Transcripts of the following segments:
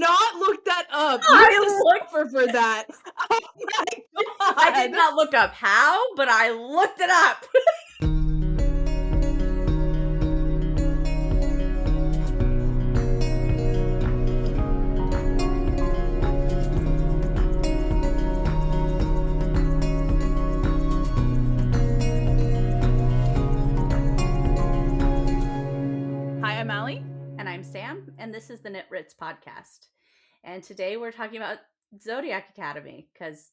not look that up. I looked for that. Oh my god! I did not look up how, but I looked it up. Hi, I'm Allie. And I'm Sam, and this is the Nit Writs podcast. And today we're talking about Zodiac Academy, because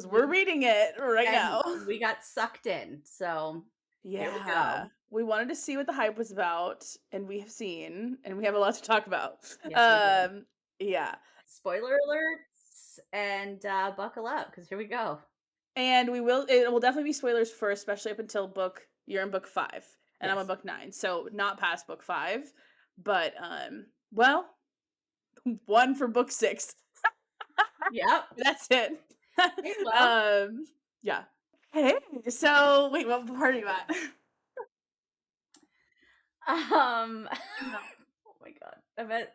we're reading it right now. We got sucked in, so here we Yeah. go. We wanted to see what the hype was about, and we have seen, and we have a lot to talk about. Yes, we did. Yeah. Spoiler alerts, and buckle up, because here we go. And it will definitely be spoilers first, especially up until you're in book 5, and I'm Yes. on book 9, so not past book 5, but well, 1 for book 6. Yep. That's it. Okay, well. Yeah. Hey, so wait, what part are you at? Oh my god.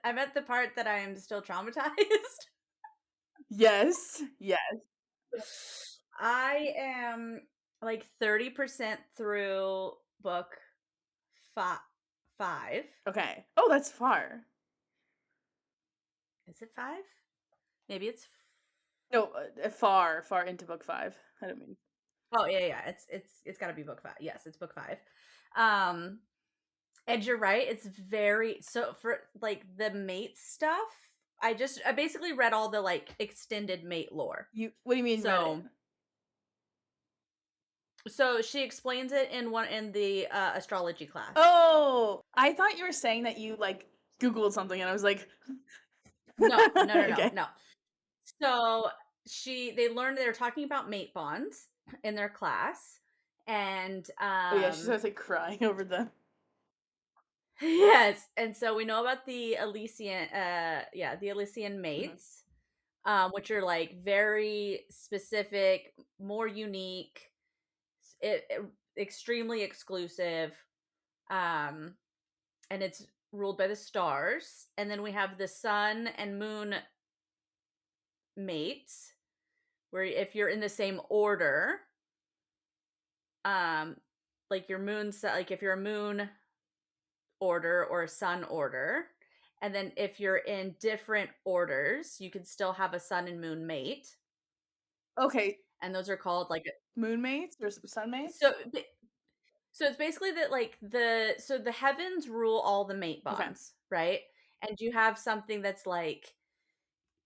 I'm at the part that I am still traumatized. Yes. I am like 30% through book 5. Okay. Oh, that's far. Is it 5? Maybe it's No, far into book 5. I don't mean. Oh yeah. It's got to be book 5. Yes, it's book 5. And you're right. It's very so for like the mate stuff. I basically read all the like extended mate lore. What do you mean? So she explains it in the astrology class. Oh, I thought you were saying that you like Googled something, and I was like, no. Okay. No. So they learned they were talking about mate bonds in their class, and oh yeah, she starts like crying over them. Yes, and so we know about the Elysian, the Elysian mates, which are like very specific, more unique, extremely exclusive, and it's ruled by the stars. And then we have the sun and moon mates, where if you're in the same order, like your moon, like if you're a moon order or a sun order, and then if you're in different orders, you can still have a sun and moon mate. Okay. And those are called like moon mates or sun mates. So it's basically that like the heavens rule all the mate bonds, right? And you have something that's like,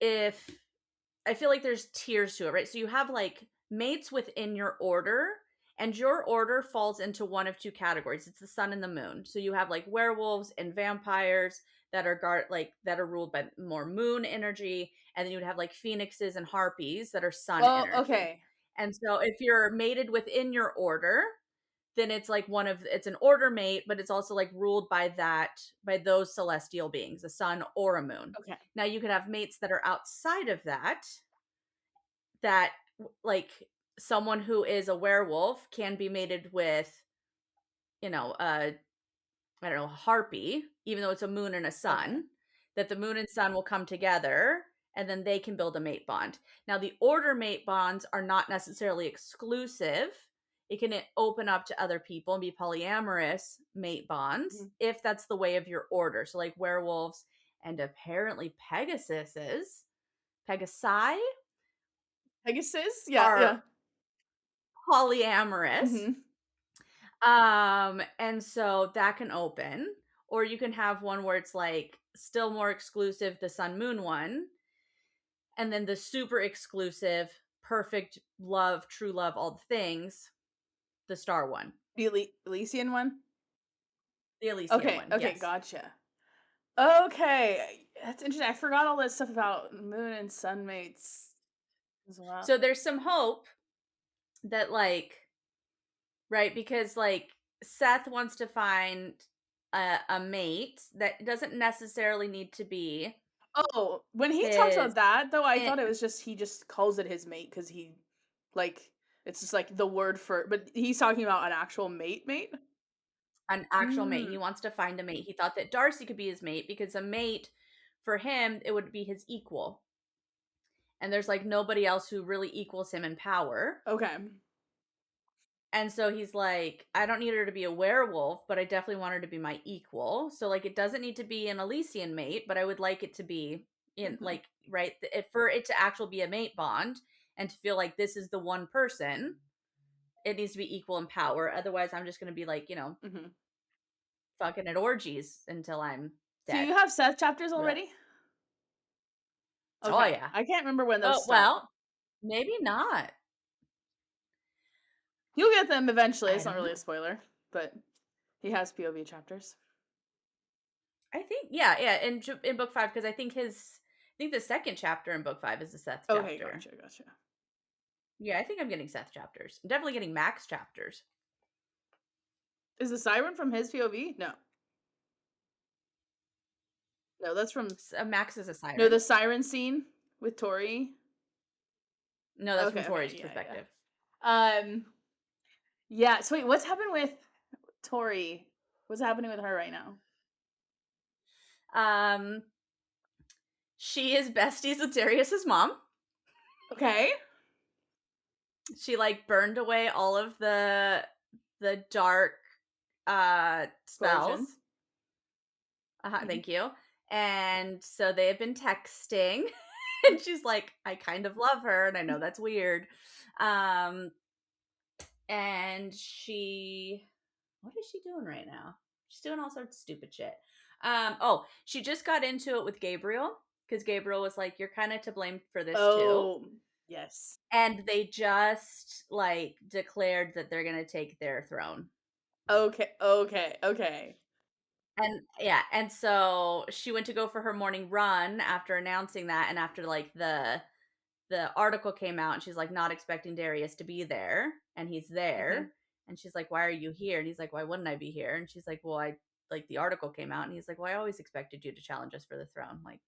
if I feel like there's tiers to it, right? So you have like mates within your order, and your order falls into one of 2 categories. It's the sun and the moon. So you have like werewolves and vampires that are ruled by more moon energy, and then you would have like phoenixes and harpies that are sun energy. Okay. And so if you're mated within your order, then it's like it's an order mate, but it's also like ruled by those celestial beings, a sun or a moon. Okay. Now you could have mates that are outside of that like someone who is a werewolf can be mated with, I don't know, a harpy, even though it's a moon and a sun, that the moon and sun will come together and then they can build a mate bond. Now the order mate bonds are not necessarily exclusive. It can open up to other people and be polyamorous mate bonds if that's the way of your order. So like werewolves and apparently Pegasus, yeah, polyamorous. And so that can open, or you can have one where it's like still more exclusive, the sun moon one, and then the super exclusive, perfect love, true love, all the things, the star one. The Elysian one? The Elysian one. Okay, yes. Gotcha. Okay, that's interesting. I forgot all that stuff about moon and sun mates as well. So there's some hope that like, right, because like Seth wants to find a mate that doesn't necessarily need to be. Oh, when he talks about that though, I thought it was just he just calls it his mate because he like it's just like the word for. But he's talking about an actual mate. An actual mate. He wants to find a mate. He thought that Darcy could be his mate because a mate, for him, it would be his equal. And there's like nobody else who really equals him in power. Okay. And so he's like, I don't need her to be a werewolf, but I definitely want her to be my equal. So like it doesn't need to be an Elysian mate, but I would like it to be in Mhm. like right for it to actually be a mate bond and to feel like this is the one person. It needs to be equal in power. Otherwise, I'm just going to be like, Mhm. fucking at orgies until I'm So dead. you have Seth chapters Blech. already? Oh Okay. yeah. I can't remember when those Oh start. well, maybe not. You'll get them eventually. I It's not don't really a know. spoiler, but he has POV chapters. I think yeah. In book 5, because I think the second chapter in book 5 is the Seth Okay, chapter. gotcha. Yeah, I think I'm getting Seth chapters. I'm definitely getting Max chapters. Is the siren from his POV? No. No, that's from Max is a no, siren. the siren scene with Tori. No, that's from Okay, Tori's yeah. perspective. Yeah, so wait, what's happened with Tori? What's happening with her right now? Um, she is besties with Darius's mom. Okay. She like burned away all of the dark spells. Potions. Mhm. Thank you. And so they have been texting and she's like, I kind of love her and I know that's weird. Um and what is she doing right now? She's doing all sorts of stupid shit. She just got into it with Gabriel because Gabriel was like, you're kind of to blame for this too. Oh, yes. And they just like declared that they're gonna take their throne. Okay. And yeah, and so she went to go for her morning run after announcing that, and after like the article came out, and she's like not expecting Darius to be there, and he's Mhm. there, and she's like, "Why are you here?" And he's like, "Why wouldn't I be here?" And she's like, "Well, I like the article came out," and he's like, "Well, I always expected you to challenge us for the throne. Like,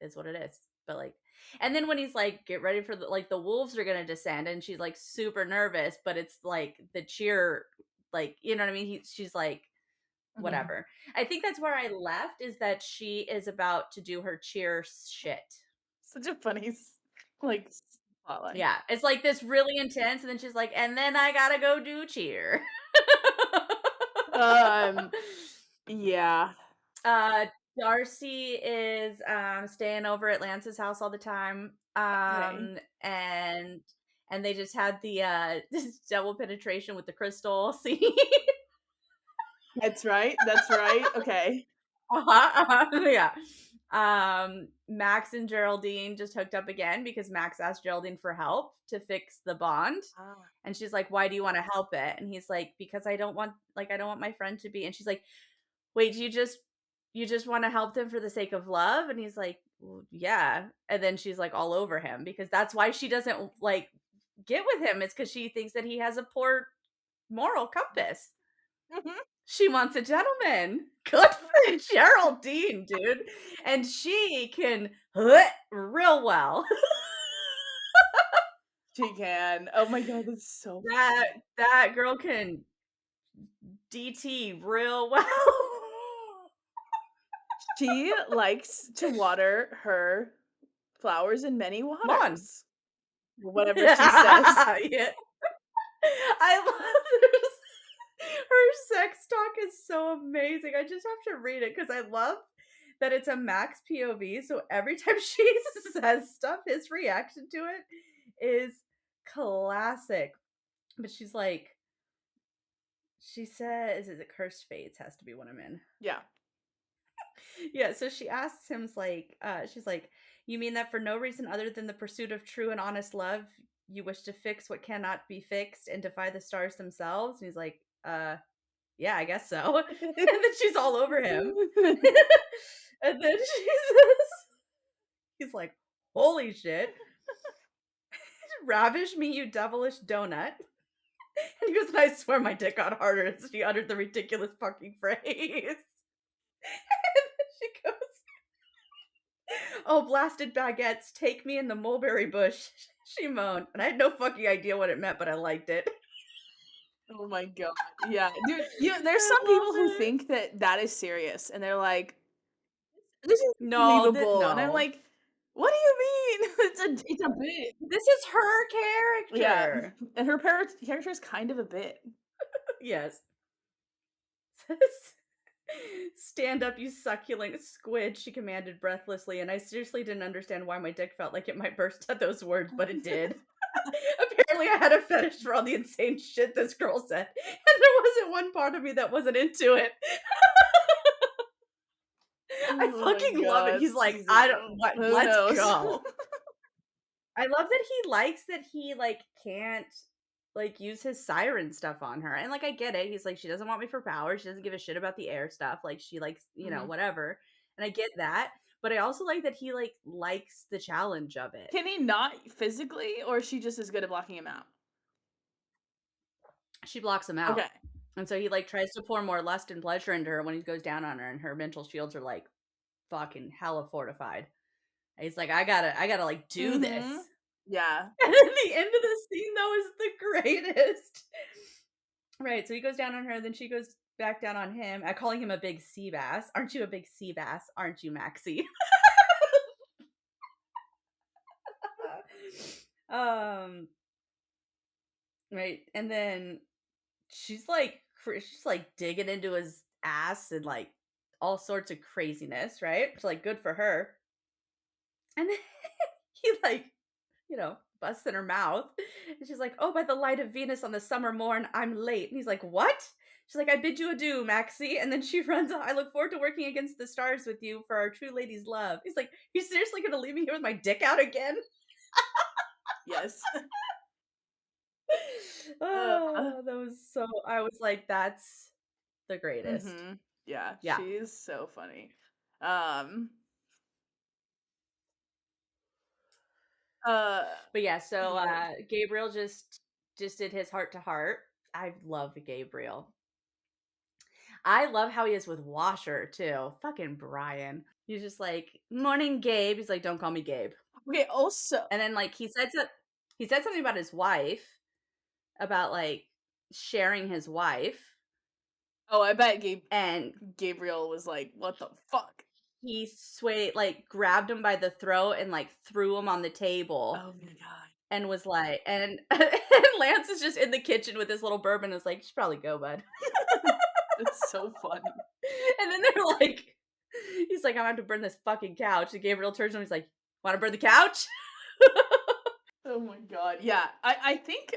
it's what it is." But like, and then when he's like, "Get ready for the wolves are gonna descend," and she's like super nervous, but it's like the cheer, like you know what I mean? She's like Mhm. whatever. I think that's where I left is that she is about to do her cheer shit. Such a funny like plotline. Yeah, it's like this really intense, and then she's like, and then I gotta go do cheer. Um yeah. uh, Darcy is staying over at Lance's house all the time. Okay. And they just had the double penetration with the crystal scene. That's right. Okay. Yeah. Max and Geraldine just hooked up again because Max asked Geraldine for help to fix the bond. Ah. And she's like, "Why do you want to help it?" And he's like, "Because I don't want my friend to be." And she's like, "Wait, you just want to help them for the sake of love?" And he's like, well, "Yeah." And then she's like all over him because that's why she doesn't like get with him. It's because she thinks that he has a poor moral compass. Mhm. She wants a gentleman. Good for Geraldine, dude. And she can real well. She can. Oh my god, that's so That funny. that girl can DT real well. She likes to water her flowers in many Mon. waters. Whatever she says. Yeah. I love this. Her sex talk is so amazing. I just have to read it because I love that it's a Max POV. So every time she says stuff, his reaction to it is classic. But she says, is it Cursed Fates has to be one I'm in. Yeah. Yeah, so she asks him, she's like, you mean that for no reason other than the pursuit of true and honest love, you wish to fix what cannot be fixed and defy the stars themselves? And he's like, yeah, I guess so. And then she's all over him. And then she says, he's like, holy shit. Ravish me, you devilish donut. And he goes, and I swear my dick got harder as she uttered the ridiculous fucking phrase. And then she goes, oh, blasted baguettes, take me in the mulberry bush. She moaned. And I had no fucking idea what it meant, but I liked it. Oh my god. Yeah. Dude, there's I some people who love it. think that that is serious and they're like This is No, that believable, and I'm no. like, "What do you mean?" It's a bit. This is her Yeah, character. and her character is kind of a bit. Yes. "Stand up, you succulent squid," she commanded breathlessly, and I seriously didn't understand why my dick felt like it might burst at those words, but it did. Apparently, I had a fetish for all the insane shit this girl said, and there wasn't one part of me that wasn't into it. I Oh my fucking love it. god, He's like, she's like, "I don't "Oh, what who let's knows?" go." I love that he likes that he, like, can't, like, use his siren stuff on her, and, like, I get it. He's like, "She doesn't want me for power, she doesn't give a shit about the air stuff, like, she likes, Mhm. whatever," and I get that, but I also like that he, like, likes the challenge of it. Can he not physically, or is she just as good at blocking him out? She blocks him out, Okay. and so he, like, tries to pour more lust and pleasure into her when he goes down on her, and her mental shields are, like, fucking hella fortified. And he's like, I gotta, like, do Mhm. this." Yeah. And then the end of the scene, though, is the greatest. Right, so he goes down on her, then she goes back down on him, calling him a big sea bass. "Aren't you a big sea bass? Aren't you, Maxie?" Um, right, and then she's, like, digging into his ass and, like, all sorts of craziness, right? It's, like, good for her. And then he, like, busts in her mouth. And she's like, "Oh, by the light of Venus on the summer morn, I'm late." And he's like, "What?" She's like, "I bid you adieu, Maxie." And then she runs on, "I look forward to working against the stars with you for our true lady's love." He's like, "You seriously gonna leave me here with my dick out again?" Yes. Uh, Oh, that was so I was like, that's the greatest. mhm. Yeah, Yeah. she's so funny. Um, uh, But yeah, so yeah. Gabriel just did his heart to heart. I love Gabriel. I love how he is with Washer too. Fucking Brian. He's just like, "Morning, Gabe." He's like, "Don't call me Gabe." Okay, also And then like he said something about his wife, about like sharing his wife, oh, I bet and Gabriel was like, "What the fuck?" he swayed like grabbed him by the throat and like threw him on the table Oh my god. and was like and, and Lance is just in the kitchen with his little bourbon and is like, "You should probably go, bud." That's so funny. And then they're like he's like, "I'm gonna have to burn this fucking couch." And Gabriel turns to him, he's like, "Wanna burn the couch?" Oh my god. Yeah. I think,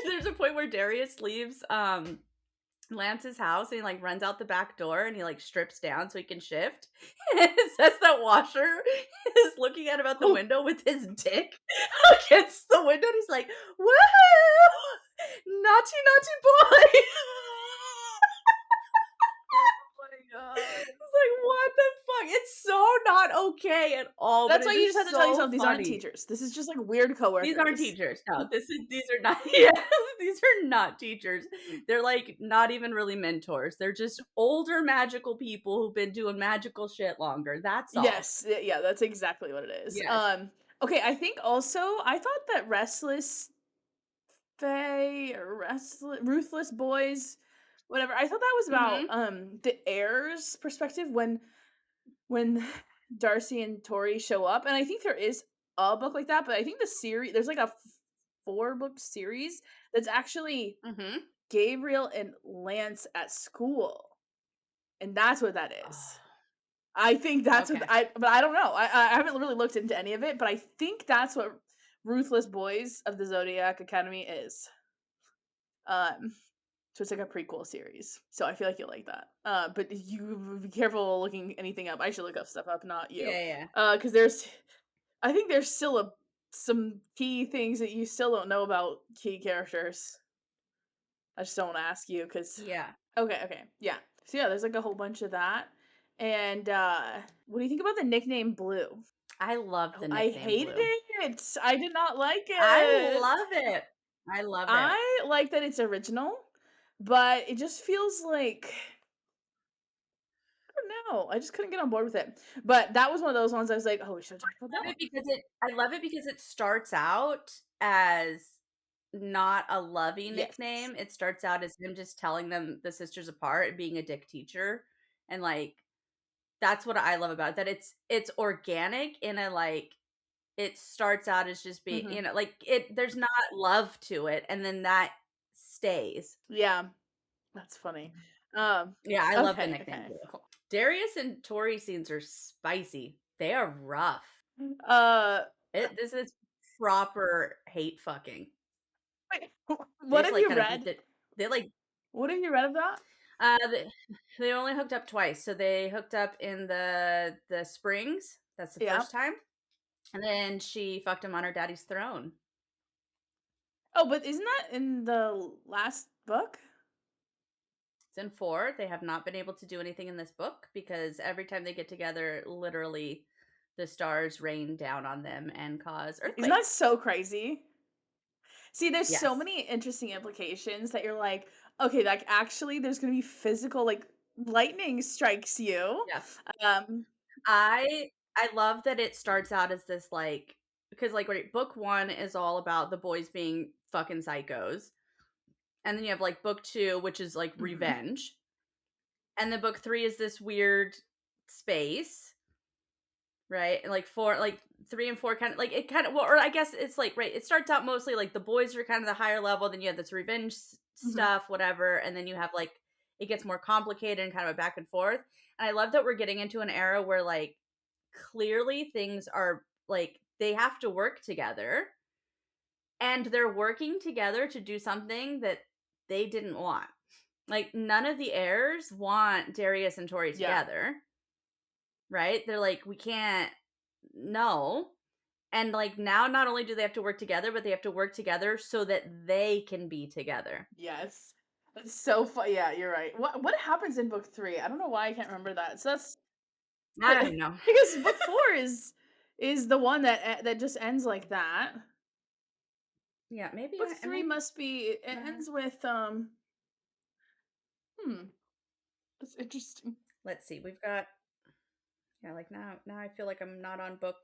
There's a point where Darius leaves, Lance's house, and he, like, runs out the back door, and he, like, strips down so he can shift, and it says that Washer is looking at him out the oh window with his dick against the window, and he's like, "Woohoo! Naughty, naughty boy." my god. It's like, "What the fuck?" It's so not okay at all, but That's it why you is just have to tell so yourself these aren't funny. teachers. This is just like weird These aren't coworkers. teachers. No, these are not yeah, these are not teachers. They're, like, not even really mentors. They're just older magical people who've been doing magical shit longer, that's all. Yes, yeah, that's exactly what it is. Yes. Okay, I think also I thought that Ruthless Boys, whatever. I thought that was about Mhm, the heirs' perspective when Darcy and Tori show up, and I think there is a book like that, but I think the series there's like a 4-book series that's actually mhm. Gabriel and Lance at school, and that's what that is. Oh, I think that's what okay. but I don't know. I haven't really looked into any of it, but I think that's what Ruthless Boys of the Zodiac Academy is. Um, so it's like a prequel series. So I feel like you'll like that. But you be careful looking anything up. I should look up stuff up, not you. Yeah, yeah. Because I think there's still some key things that you still don't know about key characters. I just don't want to ask you because. Yeah. Okay, yeah. So yeah, there's like a whole bunch of that. And what do you think about the nickname Blue? I love Oh, the I nickname hated Blue. it. I did not like I it. love it. I love it. I like that it's original, but it just feels like I don't know. I just couldn't get on board with it. But that was one of those ones I was like, oh, we should have talked about that one. I love it because it starts out as not a loving Yes. nickname. It starts out as him just telling them the sisters apart and being a dick teacher and like That's what I love about it, that it's organic in a, like, it starts out as just being, Mhm. like, there's not love to it, and then that stays. Yeah, that's funny. Um, Yeah, I love the okay, nickname okay, too. cool. Darius and Tori scenes are spicy. They are rough. Uh, This is proper hate fucking. wait, They what just, have like, you kinda beat read? the they, like What have you read of that? they they only hooked up twice, so they hooked up in the springs, that's the Yeah. first time, and then she fucked him on her daddy's throne. Oh, but isn't that in the last book? It's in 4, they have not been able to do anything in this book because every time they get together, literally, the stars rain down on them and cause Isn't that earthquakes. so crazy? See, there's so Yes. many interesting implications that you're like, okay, like actually there's gonna be physical like lightning strikes you. Yeah. Um, I love that it starts out as this, like, because, like, right, book 1 is all about the boys being fucking psychos, and then you have, like, book 2, which is, like, mhm, revenge, and then book 3 is this weird space, right? And, like, 4, like, 3 and 4 kinda like, it kinda, well, or I guess it's, like, right, it starts out mostly, like, the boys are kind of the higher level, then you have this revenge mhm, stuff, whatever, and then you have, like, it gets more complicated and kind of a back and forth, and I love that we're getting into an era where, like, clearly things are, like, they have to work together, and they're working together to do something that they didn't want. Like, none of the heirs want Darius and Tori yeah, together, right? They're like, "We can't, no." And, like, now not only do they have to work together, but they have to work together so that they can be together. yes. That's so fun. Yeah, you're right. What happens in book 3? I don't know why I can't remember that. So that's I don't even know. because book 4 is the one that just ends like that. Yeah, maybe Book I am 3 I must be it uh, ends with hmm, that's interesting. let's see. We've got, yeah, like, now I feel like I'm not on book.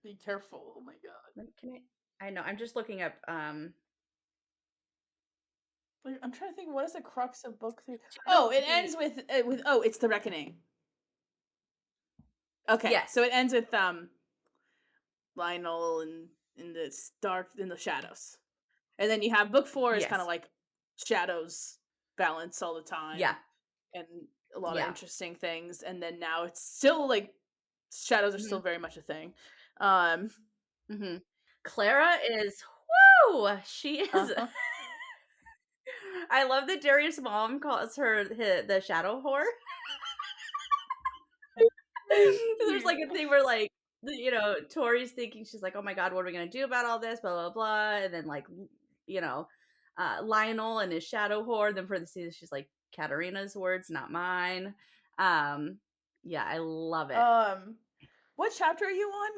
Be careful. Oh my god. Can I know. I'm just looking up Like, I'm trying to think what is the crux of book 3? chapter Oh, it 15. ends with oh, it's the reckoning. Okay. So Yes. it ends with Lionel and in the dark in the shadows. And then you have book 4 is kind of Yes. like shadows balance all the Yeah. time and a lot of Yeah. interesting things, and then now it's still like shadows are still Mhm. very much a thing. Um Mhm. Clara is, woo! She is uh-huh. I love that Darius' mom calls her the shadow whore. There's, like, a thing where, like, Tori's thinking, she's like, "Oh my god, what are we gonna do about all this, blah, blah, blah," and then, like, you know, Lionel and his shadow whore, then for the season, she's like, "Katarina's words, not mine." Um, yeah, I love it. um what chapter are you on?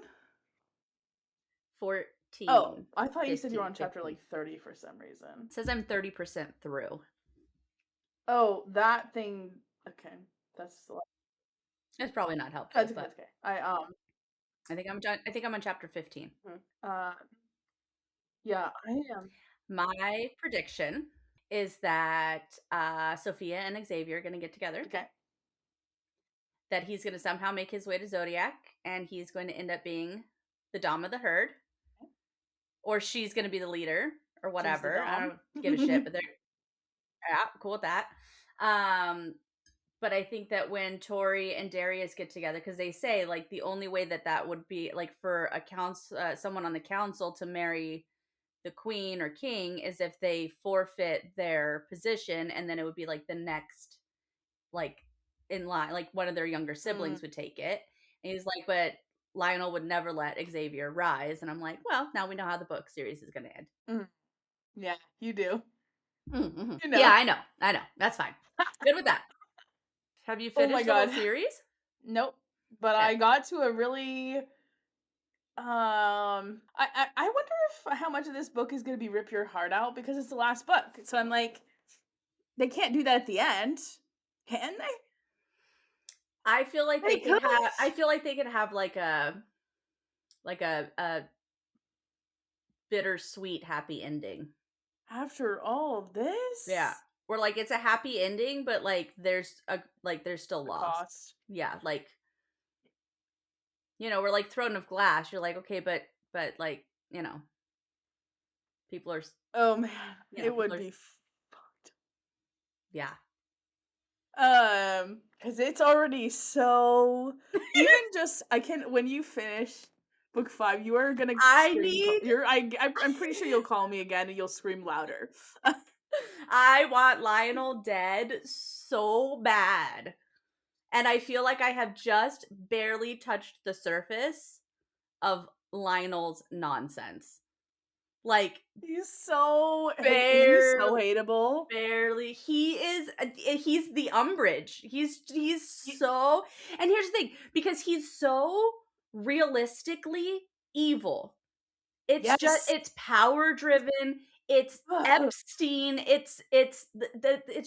Oh, 14, I thought you said you were 15, on chapter 15. like 30 for some reason. Says I'm 30% through. Oh, that thing. Okay, that's It's probably not helpful, that's okay. but That's okay. I think I'm on chapter 15. Mhm. Yeah, I am. My prediction is that Sophia and Xavier are going to get together, Okay. that he's going to somehow make his way to Zodiac, and he's going to end up being the Dom of the herd, or she's going to be the leader, or She's the whatever. I dom. don't give a shit, but they're, yeah, cool with that. Um, but I think that when Tori and Darius get together, because they say, like, the only way that that would be, like, for a council, someone on the council to marry the queen or king is if they forfeit their position, and then it would be like the next, like, in line, like one of their younger Mm, siblings would take it. And he's like, but Lionel would never let Xavier rise. And I'm like, well, now we know how the book series is going to end. mm. Yeah, you do. Mm-hmm. You Yeah, know. I know, that's fine. Good with that. Have you Oh my finished the whole god. series? Nope. But Okay. I got to a really I wonder if how much of this book is going to be rip your heart out because it's the last book. So I'm like they can't do that at the end. Can they? I feel like They could. they could have like a bittersweet happy ending. After all Yeah. this? where like it's a happy ending, but like there's still The loss. cost. Yeah, like we're like Throne of Glass. You're like, okay, but like people are Oh man, it people would are be yeah. because it's already so even just I can when you finish book 5, you are gonna I scream. need I'm pretty sure you'll call me again and you'll scream louder. I want Lionel dead so bad. And I feel like I have just barely touched the surface of Lionel's nonsense. Like He's so barely hateable. barely. He's the umbrage. He's Y- so and here's the thing, because he's so realistically evil. Yes. It's power driven, it's Epstein, it's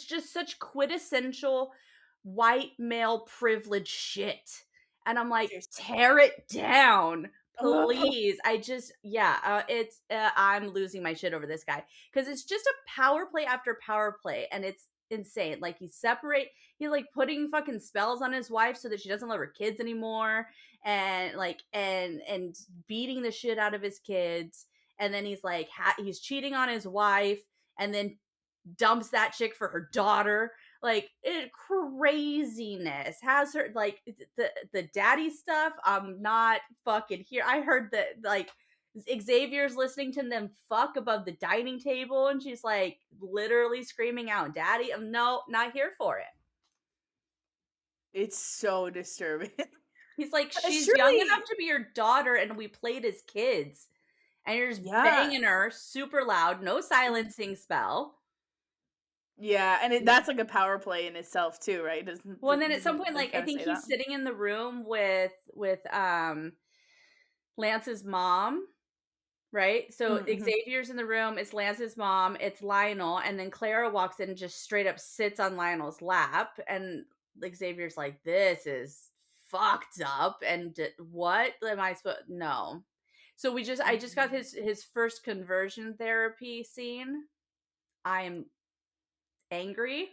just such quintessential white male privilege shit. And I'm like, Seriously. tear it down, Ugh. please. I'm losing my shit over this guy because it's just a power play after power play, and it's insane. Like he's like putting fucking spells on his wife so that she doesn't love her kids anymore, and like and beating the shit out of his kids, and then he's like he's cheating on his wife, and then dumps that chick for her daughter. Like craziness. Has her like the daddy stuff. I'm not fucking here. I heard that like Xavier's listening to them fuck above the dining table, and she's like literally screaming out, "Daddy!" I'm no, not here for it. It's so disturbing. He's like, she's young enough Surely, to be your daughter, and we played as kids. And you're just yeah. banging her super loud, no silencing spell. Yeah, and that's like a power play in itself too, right? Well, and then at some point, They like I kind of think say that? he's sitting in the room with Lance's mom, right? So Mm-hmm. Xavier's in the room, it's Lance's mom, it's Lionel, and then Clara walks in and just straight up sits on Lionel's lap, and like Xavier's like, "This is fucked up." And what am I supposed? No. So I just got his first conversion therapy scene. I am angry.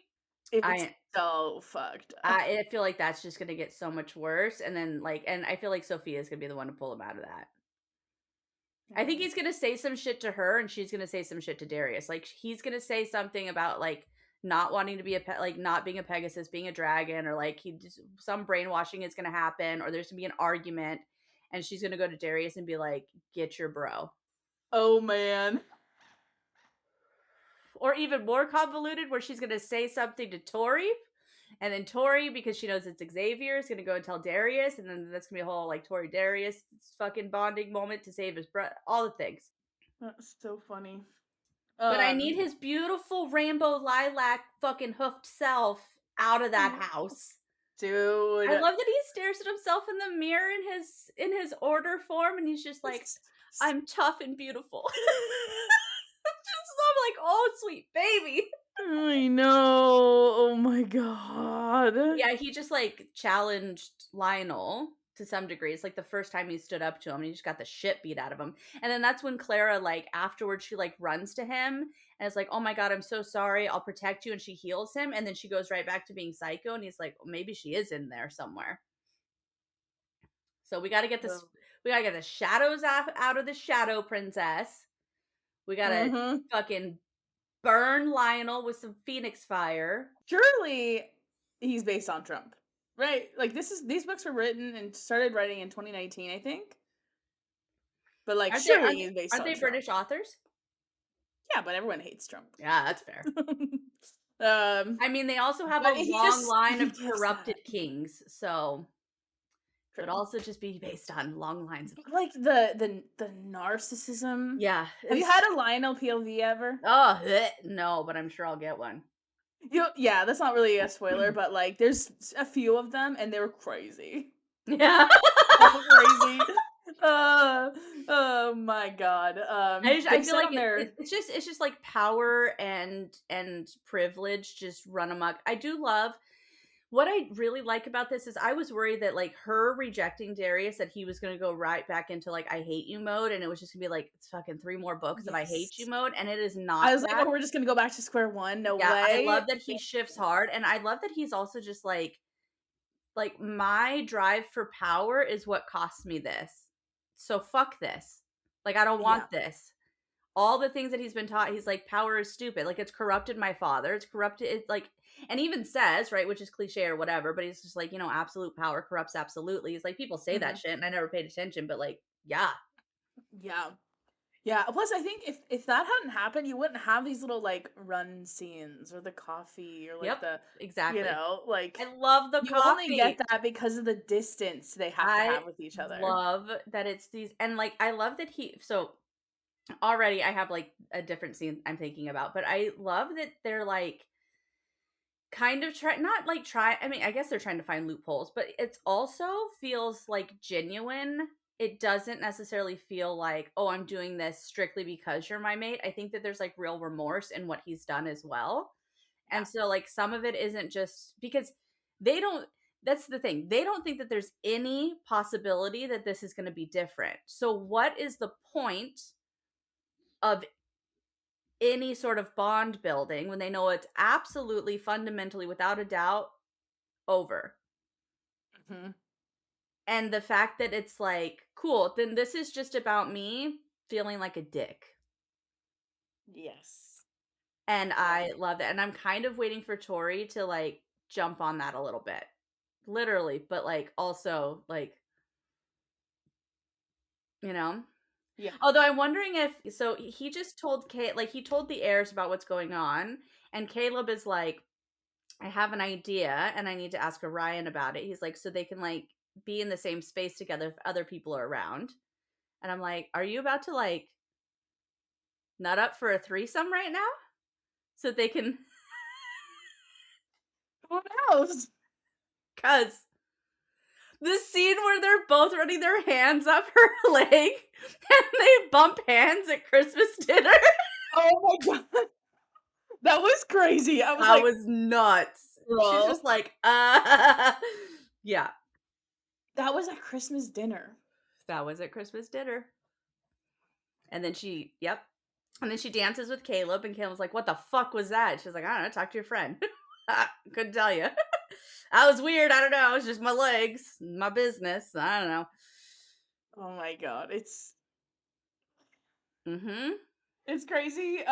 It's I so fucked up. I feel like that's just gonna get so much worse, and then and I feel like Sophia's gonna be the one to pull him out of that. I think Mm. he's gonna say some shit to her, and she's gonna say some shit to Darius. Like he's gonna say something about like not wanting to be like not being a Pegasus, being a dragon, or like some brainwashing is gonna happen, or there's gonna be an argument, and she's gonna go to Darius and be like, "Get your bro." Oh man. Or even more convoluted, where she's gonna say something to Tori, and then Tori, because she knows it's Xavier, is gonna go and tell Darius, and then that's gonna be a whole like Tori Darius fucking bonding moment to save his brother, all the things. That's so funny. But I need Um, his beautiful rainbow lilac fucking hoofed self out of that house. I dude. love that he stares at himself in the mirror in his order form, and he's just like, "I'm tough and beautiful." Just I'm like, "Oh, sweet baby." I know. Oh my god. Yeah, he just like challenged Lionel to some degree. It's like the first time he stood up to him, and he just got the shit beat out of him. And then that's when Clara, like afterwards, she like runs to him and is like, "Oh my god, I'm so sorry. I'll protect you." And she heals him, and then she goes right back to being psycho. And he's like, well, maybe she is in there somewhere. So we got to get this. Oh. We got to get the shadows out of the Shadow Princess. We got to Mm-hmm. fucking burn Lionel with some Phoenix fire. Surely he's based on Trump. Right? Like these books were written and started writing in 2019, I think. But like Aren't they? surely he's based Aren't on they Trump. British authors? Yeah, but everyone hates Trump. Yeah, that's fair. um I mean, they also have a but long line he of gives that corrupted kings, so could true. also just be based on long lines of. But like the narcissism. Yeah, Have you it's had a Lionel POV ever? no, but I'm sure I'll get one. Yeah, that's not really a spoiler, but like there's a few of them and they're crazy. Yeah, So crazy. Uh, oh my god. I They feel said like on their it's just like power and privilege just run amok. I do love What I really like about this is I was worried that, like, her rejecting Darius, that he was gonna go right back into, like, "I hate you" mode, and it was just gonna be, like, it's fucking 3 more books of "I hate you" Yes. mode, and it is not I was like, that. "Oh, we're just gonna go back to square one, no Yeah, I way." love that he shifts hard, and I love that he's also just like, "My drive for power is what cost me this. So fuck this. Like, I don't Yeah. want this." All the things that he's been taught, he's like, "Power is stupid. Like, it's corrupted my father. It's corrupted it like," and he even says, right, which is cliche or whatever, but he's just like, "Absolute power corrupts absolutely." He's like, "People say that Mhm. shit, and I never paid attention, but, like, yeah." Yeah. Yeah, plus I think if that hadn't happened, you wouldn't have these little, like, run scenes or the coffee or, like, Yep, the exactly. I like, love the you only get coffee. that because of the distance they have to I have with each other. love that it's these, and, like, I love that already I have, like, a different scene I'm thinking about, but I love that they're, like, kind of not, like, I mean, I guess they're trying to find loopholes, but it's also feels, like, genuine. It doesn't necessarily feel like, "Oh, I'm doing this strictly because you're my mate." I think that there's, like, real remorse in what he's done as well, Yeah. and so, like, some of it isn't just because they don't that's the thing, they don't think that there's any possibility that this is gonna be different. So what is the point of any sort of bond building when they know it's absolutely fundamentally, without a doubt, over? Mhm. And the fact that it's like, cool, then this is just about me feeling like a dick. Yes. And Yeah. I love that. And I'm kind of waiting for Tori to, like, jump on that a little bit. Literally, but, like, also, like, you know? Yeah. Although I'm wondering if, so he just told he told the heirs about what's going on, and Caleb is like, "I have an idea and I need to ask Orion about it." He's like, "So they can, like, be in the same space together if other people are around." And I'm like, "Are you about to, like, nut up for a threesome right now? So they can," Who knows? cuz the scene where they're both running their hands up her leg and they bump hands at Christmas dinner. Oh my god. That was crazy. I was That like, was nuts. She's "Bro, just like, yeah, that was at Christmas dinner." that was at Christmas dinner. And then yep. And then she dances with Caleb, and Caleb's like, "What the fuck was that?" She's like, "I don't know, talk to your friend." Couldn't tell you. That was weird. I don't know. It's just my legs, my business. I don't know. Oh my god. Hmm. It's crazy.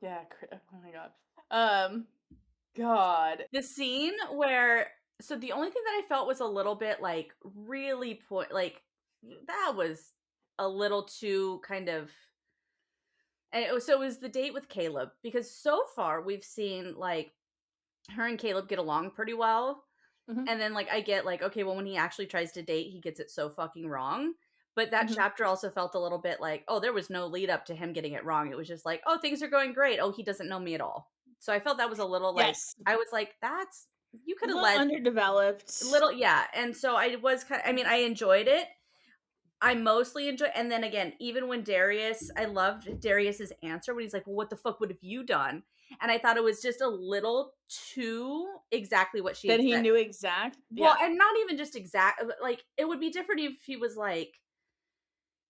Yeah, oh my god. Um, God. The scene where, so the only thing that I felt was a little bit, like, really like, that was a little too kind of, and it was the date with Caleb, because so far we've seen, like, her and Caleb get along pretty well. Mhm. And then, like, I get, like, okay, well, when he actually tries to date, he gets it so fucking wrong. But that Mhm. chapter also felt a little bit like, oh, there was no lead up to him getting it wrong. It was just like, oh, things are going great. Oh, he doesn't know me at all. So I felt that was a little, like, Yes. I was like, that's, you A could have little led a underdeveloped. little, yeah. And so I was I mean, I enjoyed it. I mostly enjoy, and then again, even when I loved Darius's answer when he's like, "Well, what the fuck would have you done?" And I thought it was just a little too exactly what she Then had he said. knew exact Well, yeah. and not even just exact, like, it would be different if he was like,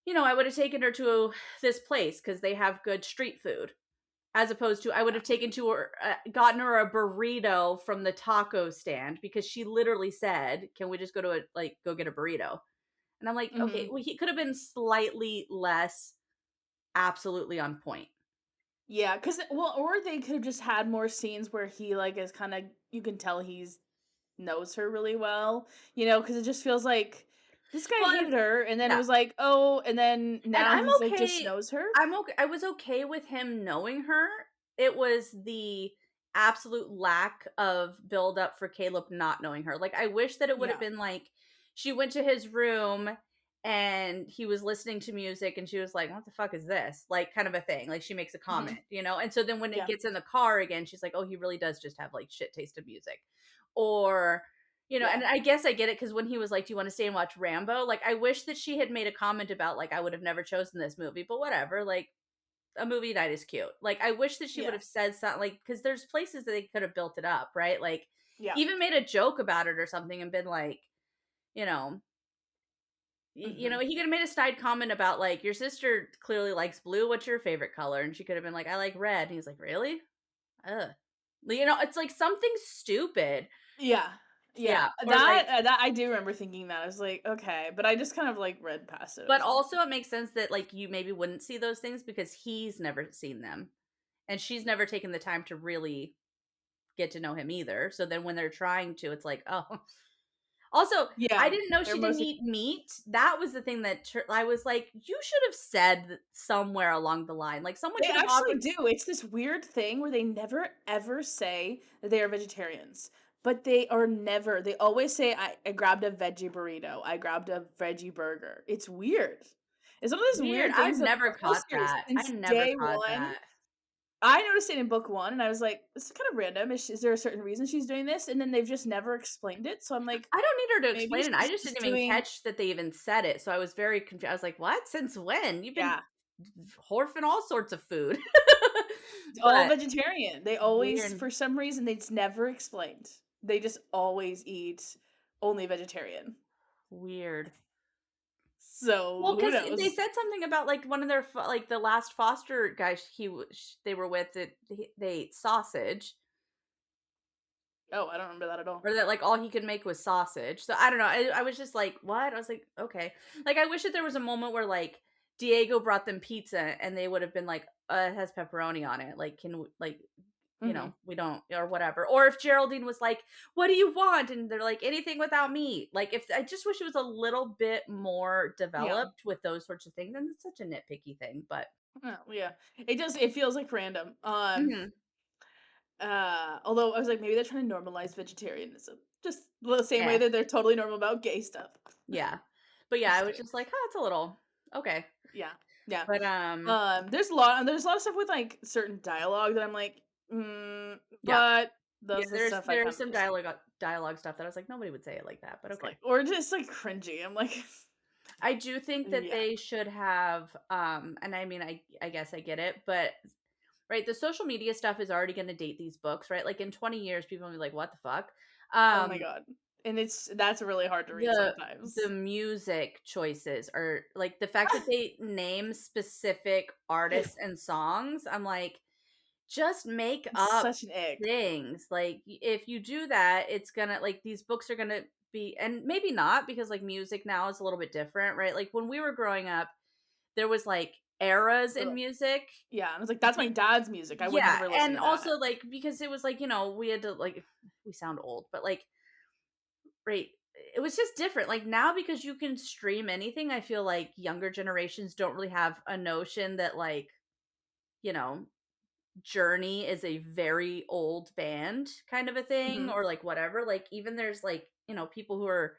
"I would have taken her to this place because they have good street food," as opposed to, "I would Yeah. have gotten her a burrito from the taco stand," because she literally said, "Can we just go get a burrito?" And I'm like, "Okay, Mhm. well, he could have been slightly less absolutely on point." Yeah, 'cause well, or they could have just had more scenes where he, like, is kinda you can tell he's knows her really well, because it just feels like this guy Well, hated her and then yeah. was like, "Oh," and then And now he's, like, just knows her? I was okay with him knowing her. It was the absolute lack of build up for Caleb not knowing her. Like, I wish that it would have Yeah. been like, she went to his room and he was listening to music and she was like, "What the fuck is this?" Like, kind of a thing. Like, she makes a comment, Mhm. And so then when it Yeah. gets in the car again, she's like, "Oh, he really does just have, like, shit taste of music." Or, Yeah. and I guess I get it, because when he was like, "Do you want to stay and watch Rambo?" Like, I wish that she had made a comment about, like, "I would have never chosen this movie," but whatever. Like, a movie night is cute. Like, I wish that she would Yeah. have said something, like, because there's places that they could have built it up, right? Like, Yeah. even made a joke about it or something and been like, you know, Mhm. he could have made a snide comment about like, "Your sister clearly likes blue. What's your favorite color?" And she could have been like, "I like red." And he's like, "Really? Ugh." It's like something stupid. Yeah. Yeah. Yeah, or That like that I do remember thinking that. I was like, "Okay," but I just kind of, like, read past it. I but was like, also it makes sense that like you maybe wouldn't see those things because he's never seen them and she's never taken the time to really get to know him either. So then when they're trying to, it's like, "Oh." Also, I yeah, didn't know they're she didn't mostly eat meat. That was the thing that I was like, "You should have said somewhere along the line, like, someone they should have actually offered." do. It's this weird thing where they never ever say that they are vegetarians, but they are never. They always say, "I grabbed a veggie burrito. I grabbed a veggie burger." It's weird. It's one of those Weird, weird I've things that never the whole caught series that. I since never day caught 1. that. I noticed it in book 1, and I was like, "This is kind of random. Is there a certain reason she's doing this?" And then they've just never explained it. So I'm like, I don't need her to maybe explain it, I she's just just didn't even doing catch that they even said it, so I was very confused. I was like, "What? Since when? You've been yeah. horfing all sorts of food." All But vegetarian. They always weird, for some reason, it's never explained. They just always eat only vegetarian. weird. So, Well, who because they knows? said something about, like, one of their like, the last foster guy they were with, that they ate sausage, Oh, I don't remember that at all. or that, like, all he could make was sausage. So, I don't know, I was just like, "What?" I was like, "Okay." Like, I wish that there was a moment where, like, Diego brought them pizza and they would have been like, it has pepperoni on it, like, can we like, Mhm. we don't," or whatever. Or if Geraldine was like, "What do you want?" And they're like, "Anything without meat." Like, if I just wish it was a little bit more Yeah. developed with those sorts of things, and it's such a nitpicky thing, but Oh, yeah. It feels like random. mhm, Although I was like, maybe they're trying to normalize vegetarianism. Just the same way yeah, that they're totally normal about gay stuff. yeah. But yeah, I Just was kidding. just like, "Oh, it's a little okay." Yeah. Yeah. But, There's a lot of stuff with, like, certain dialogue that I'm like, yeah. but Yeah, those the stuff I there's kind of some just dialogue stuff that I was like, "Nobody would say it like that," but it's okay. like or just, like, cringy. I'm like, I do think that yeah. they should have, and I mean, I guess I get it, but right, the social media stuff is already gonna date these books, right? Like, in 20 years, people will be like, "What the fuck?" Oh my Um, god. And that's really hard to read the sometimes. music choices are like, the fact that they name specific artists and songs, I'm like, "Just make It's up such an ick. things." Like, if you do that, it's gonna like, these books are gonna be, and maybe not, because, like, music now is a little bit different, right? Like, when we were growing up, there was, like, eras in Ugh. music. Yeah, and I was like, "That's my dad's music. I would Yeah, never listen and to that." also, like, because it was like, we had to, like, we sound old, but, like, right, it was just different. Like, now, because you can stream anything, I feel like younger generations don't really have a notion that, like, you know, Journey is a very old band kind of a thing, Mhm. or, like, whatever. Like, even there's, like, people who are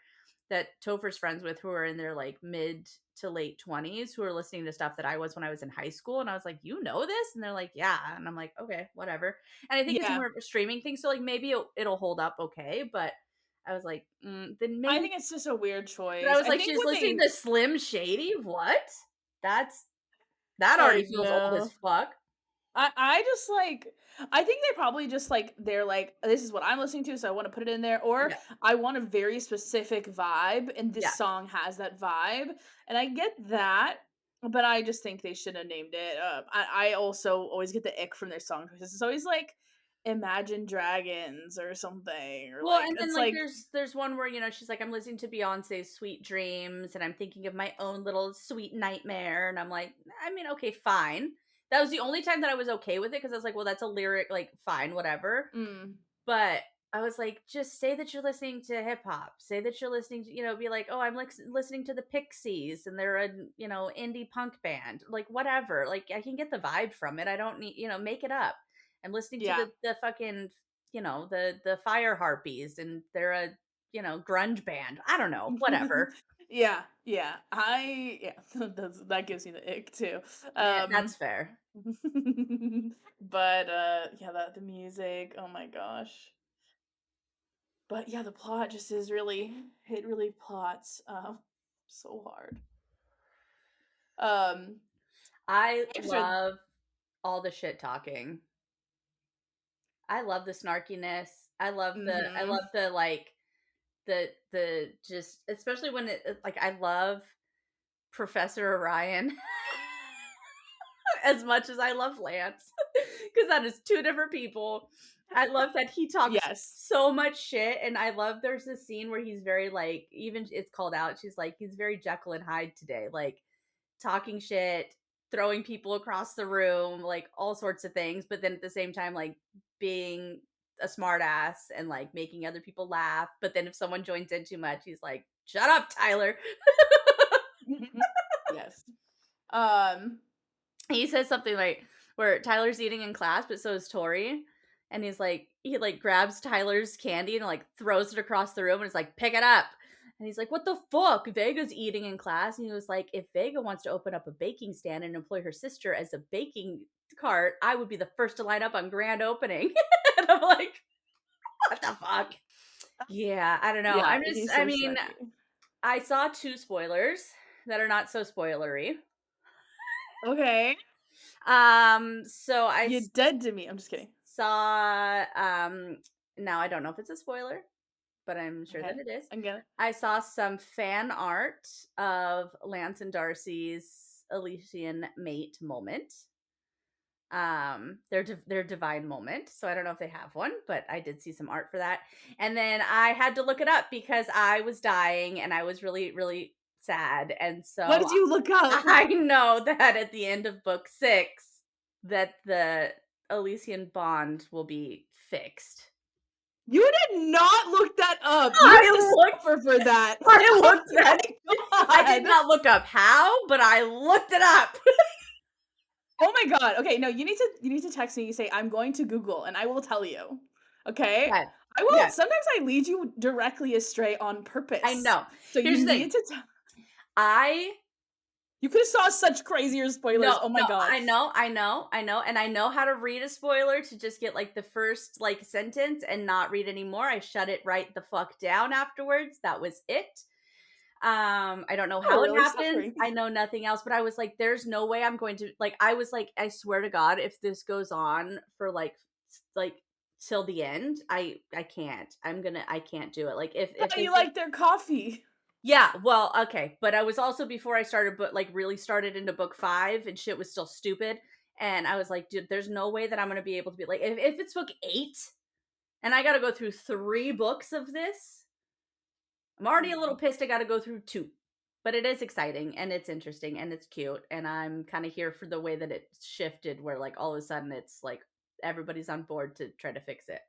that Topher's friends with, who are in their, like, mid to late 20s, who are listening to stuff that I was when I was in high school, and I was like, "You know this?" And they're like, "Yeah." And I'm like, "Okay, whatever." And I think it's Yeah. more of a streaming thing, so, like, maybe it'll hold up okay, but I was like, then I maybe. think it's just a weird But I choice. was I like, think "She's what listening they to Slim Shady? What? That's that I already feels old as know. fuck." I just, like I think they probably just, like they're like, "This is what I'm listening to, so I wanna put it in there," or, Yeah, "I want a very specific vibe, and this yeah. song has that vibe," and I get that, but I just think they should have named it, I also always get the ick from their song choices. It's always like Imagine Dragons or something, or, Well, like and then, it's like, like there's one where, she's like, "I'm listening to Beyonce's Sweet Dreams, and I'm thinking of my own little sweet nightmare," and I'm like, I mean, okay, fine. That was the only time that I was okay with it, because I was like, "Well, that's a lyric, like, fine, whatever." mm, But I was like, "Just say that you're listening to hip hop. Say that you're listening to," be like, "Oh, I'm, like, listening to the Pixies, and they're a, indie punk band." Like, whatever. Like, I can get the vibe from it. I don't need, make it up. I'm listening to yeah. the fucking, the Fire Harpies, and they're a, grunge band. I don't know. Whatever. Yeah, yeah. That gives me the ick too. Yeah, that's Um, fair. but, yeah, the music, oh my gosh. But yeah, the plot just is really it really plots, so hard. Um, I extra love all the shit talking. I love the snarkiness. I Mhm. love the like the just especially when like I love Professor Orion as much as I love Lance because that is two different people. I love that he talks Yes. so much shit, and I love there's this scene where he's very like even it's called out. She's like he's very Jekyll and Hyde today, like talking shit, throwing people across the room, like all sorts of things, but then at the same time, like being a smart ass and like making other people laugh. But then if someone joins in too much, he's like, shut up, Tyler. Yes. Um, He says something like where Tyler's eating in class, but so is Tori. And he's like, he like grabs Tyler's candy and like throws it across the room and is like, pick it up. And he's like, what the fuck? Vega's eating in class. And he was like, if Vega wants to open up a baking stand and employ her sister as a baking cart, I would be the first to line up on grand opening. And I'm like, what the fuck? Yeah, I don't know. yeah, he's I so mean, snarky. I saw two spoilers that are not so spoilery. Okay. So You dead to me. I'm just kidding. saw now I don't know if it's a spoiler, but I'm sure Okay. that it is. I'm gonna. I saw some fan art of Lance and Darcy's Elysian mate moment. Their divine moment. So I don't know if they have one, but I did see some art for that. And then I had to look it up because I was dying and I was really really sad. And What so did you look up? I know that at the end of book 6 that the Elysian bond will be fixed. You did not look that up. You I need to looked suffer for that. I Oh looked my that I did god. not look up how, but I looked it up. Oh my god. Okay, no, you need to text me. You say I'm going to Google, and I will tell you. Okay. Okay. I will. Okay. Sometimes I lead you directly astray on I purpose. know. So you Here's the thing. need to. I You could have saw such crazier spoilers. No, Oh my no, god. and I know how to read a spoiler to just get like the first like sentence and not read anymore. I shut it right the fuck down afterwards. That was it. I don't know Oh, how it really happens. suffering. I know nothing else, but I was like, there's no way I'm going to like I was like, I swear to God, if this goes on for like till the end, I can't. I can't do it. Like if Oh, they you say like their coffee. yeah, well, okay, but I was also before I started, but like really started into book 5 and shit was still stupid. And I was like, dude, there's no way that I'm gonna be able to be like, if it's book 8 and I gotta go through 3 books of this, I'm already a little Mhm. pissed I gotta go through 2. But it is exciting and it's interesting and it's cute. And I'm kind of here for the way that it shifted, where like all of a sudden it's like everybody's on board to try to fix it.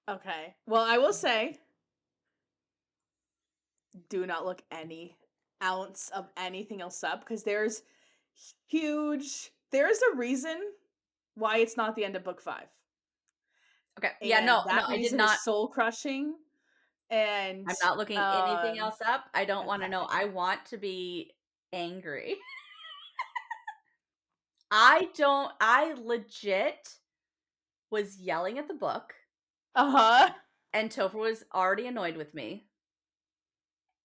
Okay. Well, I will say, do not look any ounce of anything else up because there's huge. There's a reason why it's not the end of book 5, Okay. Yeah, and no, that I did reason not. is soul crushing. And I'm not looking anything else up. I don't want to okay, know. I okay. want to be angry. I don't I legit was yelling at the book Uh huh. and Topher was already annoyed with me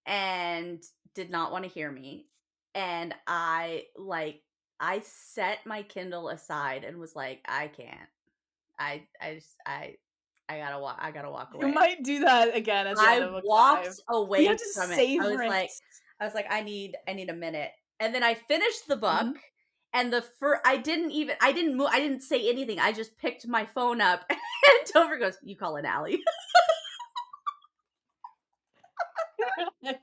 and did not want to hear me. And I set my Kindle aside and was like, I can't. I just I gotta walk You away. might do that again at the end I of book walked 5. You have away to from it. savor it. I was like, I need a minute. And then I finished the book Mhm. and I didn't move, I didn't say anything. I just picked my phone up and Topher goes, you call it Allie.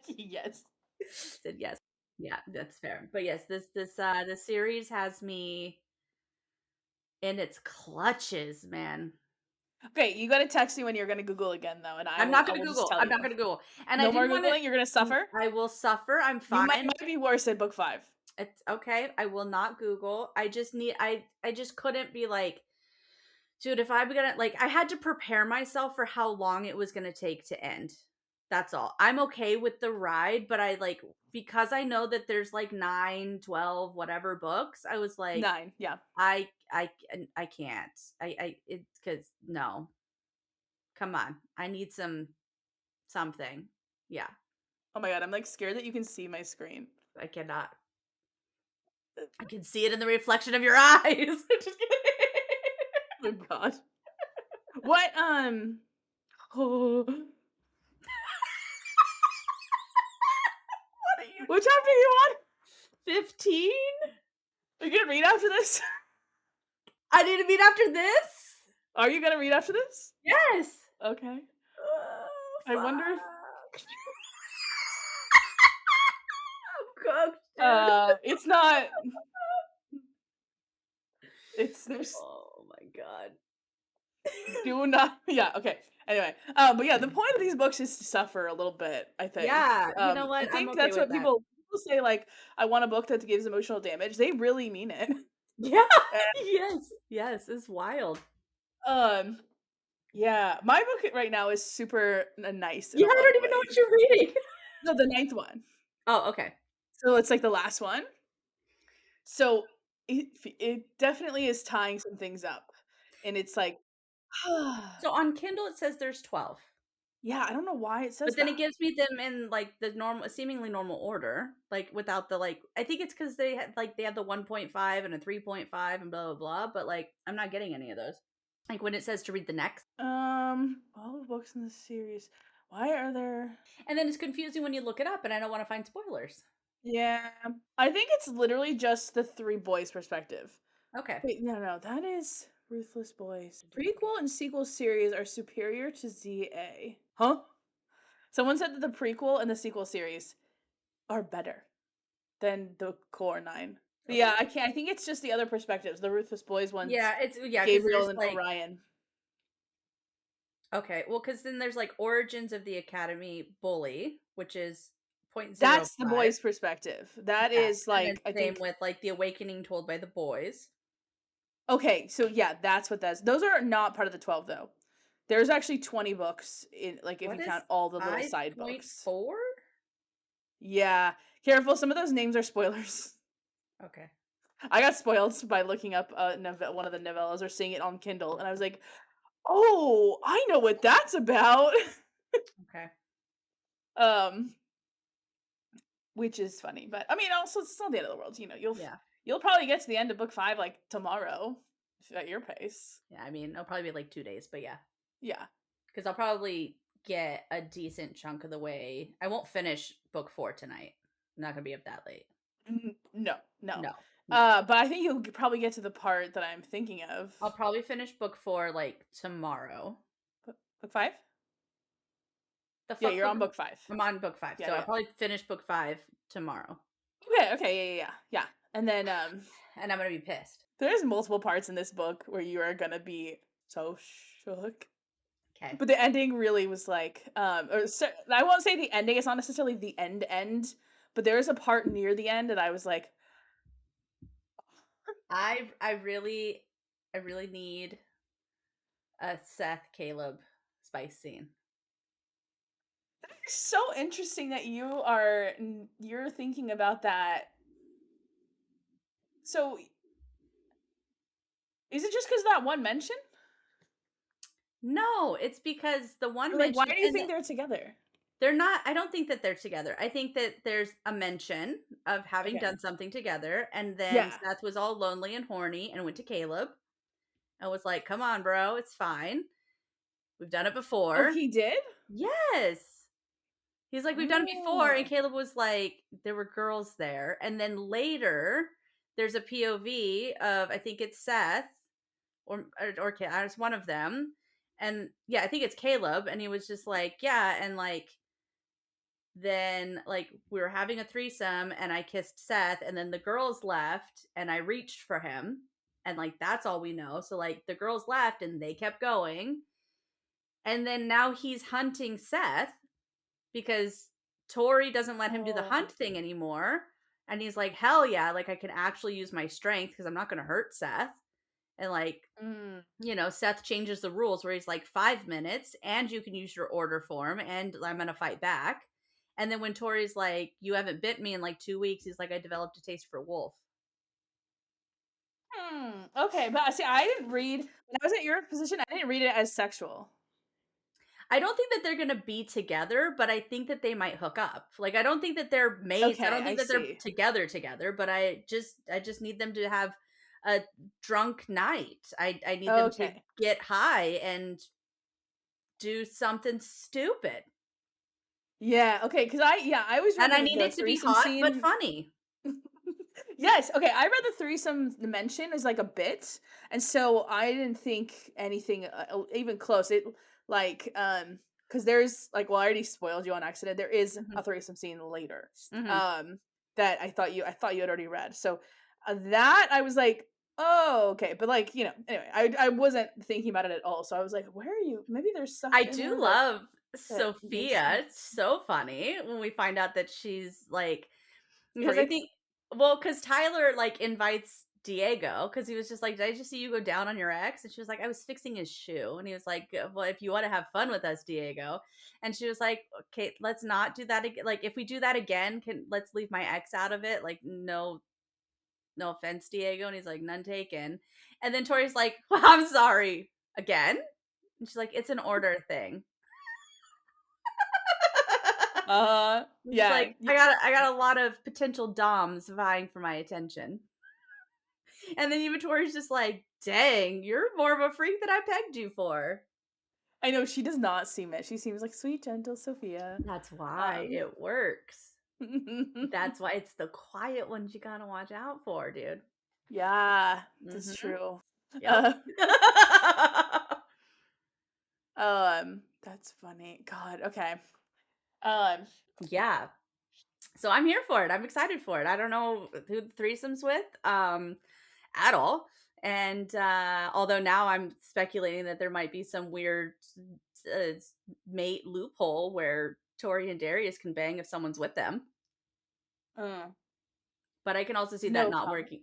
Yes. Said yes. Yeah, that's fair. But yes, the series has me in its clutches, man. Okay, you gotta text me when you're gonna Google again though, and I'm not I gonna will just Google. tell I'm you. not gonna Google. And I No more didn't want to Googling, you're gonna suffer? I will suffer. I'm You might fine. might be worse at book 5. It's okay. I will not Google. I just need I just couldn't be like, dude, if I'm gonna like I had to prepare myself for how long it was gonna take to end. That's all. I'm okay with the ride, but I like because I know that there's like 9, 12, whatever books, I was like, 9, yeah. I I can't. I it's cause no. Come on. I need something. Yeah. Oh my god, I'm, like, scared that you can see my screen. I cannot. I can see it in the reflection of your eyes. Just kidding. Oh god. What, Oh. What are you What chapter are you on? 15? Are you gonna read after this? I need to meet after this? Are you gonna read after this? Yes. Okay. Oh, I wonder if fuck. I'm cooked, dude. it's not it's there's Oh my god. do not yeah, okay. Anyway, but yeah, the point of these books is to suffer a little bit, I think. Yeah, you know I what? I'm think okay that's with what that. people say, like, "I want a book that gives emotional damage." They really mean it. Yeah. Yes. Yes, it's wild. Um, yeah, my book right now is super nice in Yeah, a I lot don't of even know what ways. you're reading. No, the ninth one. Oh, okay. So it's like the last one. So it definitely is tying some things up, and it's like, So on Kindle it says there's 12. yeah, I don't know why it But says then it that. gives me them in like the normal seemingly normal order, like without the like I think it's cuz they have the 1.5 and a 3.5 and blah blah blah, but like I'm not getting any of those. Like when it says to read the next. All the books in this series. Why are there? And then it's confusing when you look it up and I don't want to find spoilers. Yeah, I think it's literally just the three boys' perspective. Okay. Wait, no, that is Ruthless Boys. Prequel and sequel series are superior to ZA. Huh? Someone said that the prequel and the sequel series are better than the core nine. But Okay. yeah, I can't. I think it's just the other perspectives. The Ruthless Boys ones, Yeah, it's yeah, cuz Gabriel there's and like Orion. okay, well cuz then there's like Origins of the Academy Bully, which is point zero That's the 0.05. boys' perspective. That Yeah, is and then like I same think with like The Awakening told by the boys. okay, so yeah, that's what that's. Those are not part of the 12 though. There's actually 20 books in like if What you is count all the little side books. 5.4? Yeah, careful. Some of those names are spoilers. Okay. I got spoiled by looking up one of the novellas or seeing it on Kindle, and I was like, "Oh, I know what that's about." Okay. um, which is funny, but I mean, also it's not the end of the world. You know, Yeah. you'll probably get to the end of book 5 like tomorrow, at your pace. Yeah, I mean, it'll probably be like 2 days, but yeah. Yeah. Because I'll probably get a decent chunk of the way. I won't finish book 4 tonight. I'm not gonna be up that late. No, no. No, no. But I think you'll probably get to the part that I'm thinking of. I'll probably finish book 4 like tomorrow. Book 5? The Yeah, fuck you're book? on book 5. I'm on book 5, Yeah, so I'll yeah. probably finish book 5 tomorrow, Okay, yeah. And then and I'm gonna be pissed. there's multiple parts in this book where you are gonna be so shook. Okay. But the ending really was like, I won't say the ending. It's not necessarily the end, but there is a part near the end that I was like, I really need a Seth Caleb spice scene. it's so interesting that you're thinking about that. So, is it just because that one mention? No, it's because the one Or like, why mention do you and think they're together? they're not I don't think that they're together. I think that there's a mention of having Okay. done something together, and then Yeah. Seth was all lonely and horny and went to Caleb and was like, "Come on, bro, it's fine. We've done it Oh, before." he did? Yes. He's like, "We've done it before." And Oh. Caleb was like, "There were girls there." And then later, there's a POV of I think it's Seth or it's one of them. And yeah, I think it's Caleb, and he was just like, "Yeah," and like then like we were having a threesome and I kissed Seth and then the girls left and I reached for him and like that's all we know. So like the girls left and they kept going. And then now he's hunting Seth because Tori doesn't let him do the hunt Oh. thing anymore. And he's like, "Hell yeah, like I can actually use my strength because I'm not going to hurt Seth." And like, Mm. Seth changes the rules where he's like 5 minutes and you can use your order form and I'm going to fight back. And then when Tori's like, "You haven't bit me in like 2 weeks," he's like, "I developed a taste for wolf." Okay, but see, I didn't read when I was at your position. I didn't read it as sexual. I don't think that they're going to be together, but I think that they might hook up. Like, I don't think that they're mates. I Okay, don't I think that they're see. together, but I just need them to have a drunk night. I need them to Okay, get high and do something stupid. Yeah, okay, because I always And remember I need the it to be threesome hot but scene. funny. Yes, okay, I read the threesome mention as, like, a bit, and so I didn't think anything, even close. It like, because there's like, well, I already spoiled you on accident. There is Mhm, a threesome scene later, mhm. um, that I thought you had already read. So, that I was like, "Oh, okay," but, like, anyway, I wasn't thinking about it at all, so I was like, "Where are you?" Maybe there's stuff I in do there love that makes Sophia. sense. It's so funny when we find out that she's, like, because I Creep? think, well, because Tyler, like, invites Diego because he was just like, "Did I just see you go down on your ex?" And she was like, "I was fixing his shoe." And he was like, "Well, if you wanna have fun with us, Diego." And she was like, "Okay, let's not do that again. Like, if we do that again, let's leave my ex out of it. Like, no offense, Diego." And he's like, "None taken." And then Tori's like, "Well, I'm sorry. Again?" And she's like, "It's an order thing." She's Yeah, like, "I got a lot of potential doms vying for my attention." And then even Tori's just like, "Dang, you're more of a freak than I pegged you for." I know she does not seem it. She seems like sweet, gentle Sophia. That's why Um, it works. That's why it's the quiet ones you gotta watch out for, dude. yeah, that's Mhm. true. Yep. Uh, that's funny. God, okay. Um, Yeah. So I'm here for it. I'm excited for it. I don't know who the threesome's with, at all. And although now I'm speculating that there might be some weird uh, mate loophole where Tori and Darius can bang if someone's with them. uh, But I can also see that no not comment. working.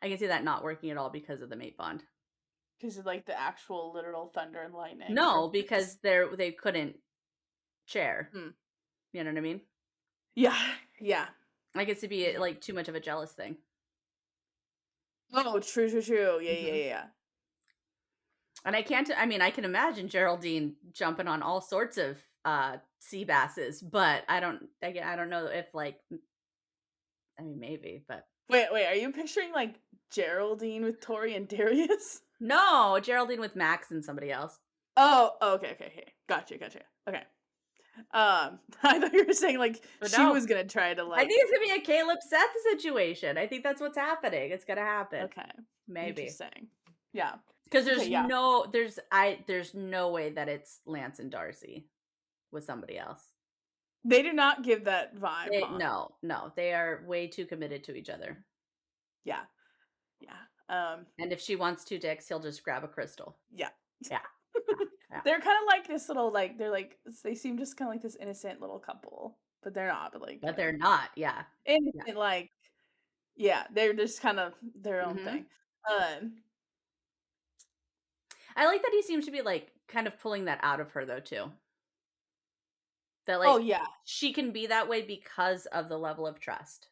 I can see that not working at all because of the mate bond. Because of like the actual literal thunder and lightning from No, this. because they couldn't share. Hmm. You know what I mean? Yeah, yeah, I guess to be yeah. like too much of a jealous thing. Oh, true, true, true. Yeah, yeah, Hmm. yeah. And I can't. I mean, I can imagine Geraldine jumping on all sorts of sea basses, but I don't. I don't know if like. I mean, maybe, but Wait, are you picturing like Geraldine with Tori and Darius? no, Geraldine with Max and somebody else. Oh, okay, okay, okay. Gotcha. Okay. I thought you were saying like But she no, was gonna try to I like. think it's gonna be a Caleb Seth situation. I think that's what's happening. It's gonna happen. Okay, Maybe. interesting. Yeah. Because Okay. Yeah. there's no way that it's Lance and Darcy with somebody else. They do not give that vibe, huh? No, they are way too committed to each other. Yeah. Yeah. Um. And if she wants two dicks, he'll just grab a crystal. Yeah. Yeah, yeah, yeah. They're kind of like this little like they're like they seem just kind of like this innocent little couple, but they're not. But like But they're not. Yeah, yeah. innocent like yeah, they're just kind of their own thing. Hmm. Um. I like that he seems to be like kind of pulling that out of her though too. That Oh like yeah. she can be that way because of the level of trust.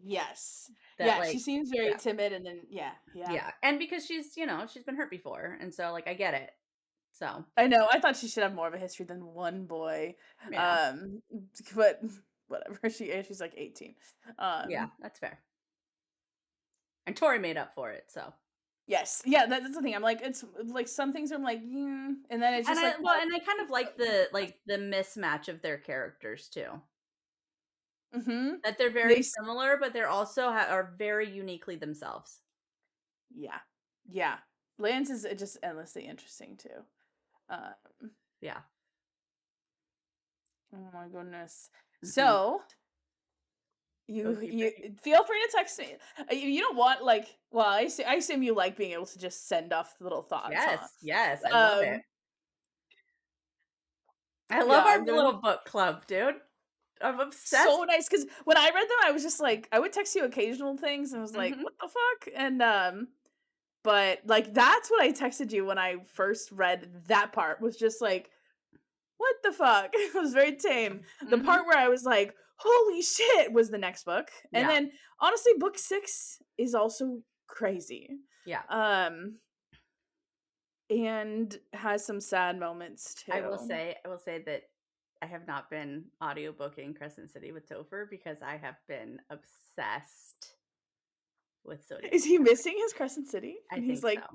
Yes. That Yeah. She like seems very yeah. timid, and then yeah, yeah. Yeah. And because she's been hurt before. And so like I get it. So I know. I thought she should have more of a history than one boy. yeah. Um, but whatever. She's like 18. Yeah, Um, that's fair. And Tori made up for it, so. yes, yeah. That's the thing. I'm like, it's like some things I'm like, and then it's And just like, I kind of like the mismatch of their characters too. mm-hmm. That they're They, very similar, but they're also are very uniquely themselves. yeah, yeah. Lance is just endlessly interesting too. Um, Yeah. oh my goodness. Mhm. So Go you deep you digging. feel free to text me. You don't want like, well, I assume you like being able to just send off little thoughts, huh? Yes, yes, I love it. Um, I love yeah, our I'm gonna little book club, dude. I'm obsessed. so nice because when I read them, I was just like, I would text you occasional things and was like, Mhm. what the fuck? And but like that's what I texted you when I first read that part was just like, what the fuck? It was very tame. The Mhm. part where I was like, holy shit was the next book. And Yeah. then honestly, book 6 is also crazy. Yeah. Um and has some sad moments too. I will say that I have not been audiobooking Crescent City with Topher because I have been obsessed with Zodiac Is he Academy. missing his Crescent City? I And he's think so. like,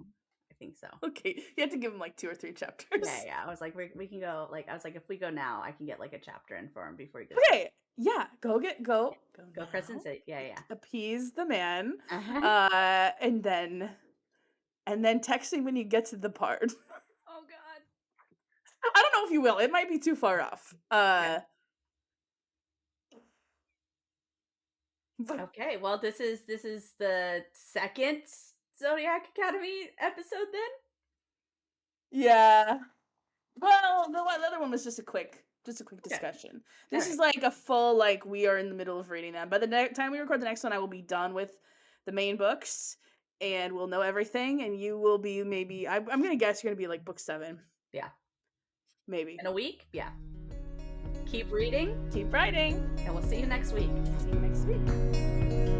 I think so. Okay, you have to give him like 2 or 3 Yeah, chapters. yeah. I was like, we can go. Like, I was like, if we go now, I can get like a chapter in for him before he goes to Okay, yeah, yeah. go Go Crescent now, City. Yeah, yeah. appease the man, Uh-huh. and then text me when you get to the part. Oh God. I don't know if you will, it might be too far off. Okay. But Okay. Well, this is the second Zodiac Academy episode then. yeah. Well, the other one was just a quick Okay. discussion. All This is right. like a full like we are in the middle of reading them. By the time we record the next one, I will be done with the main books, and we'll know everything. And you will be maybe I'm gonna guess you're gonna be like book 7, Yeah. maybe. In a week. Yeah. Keep reading, Keep writing. and we'll see you next week. See you next week.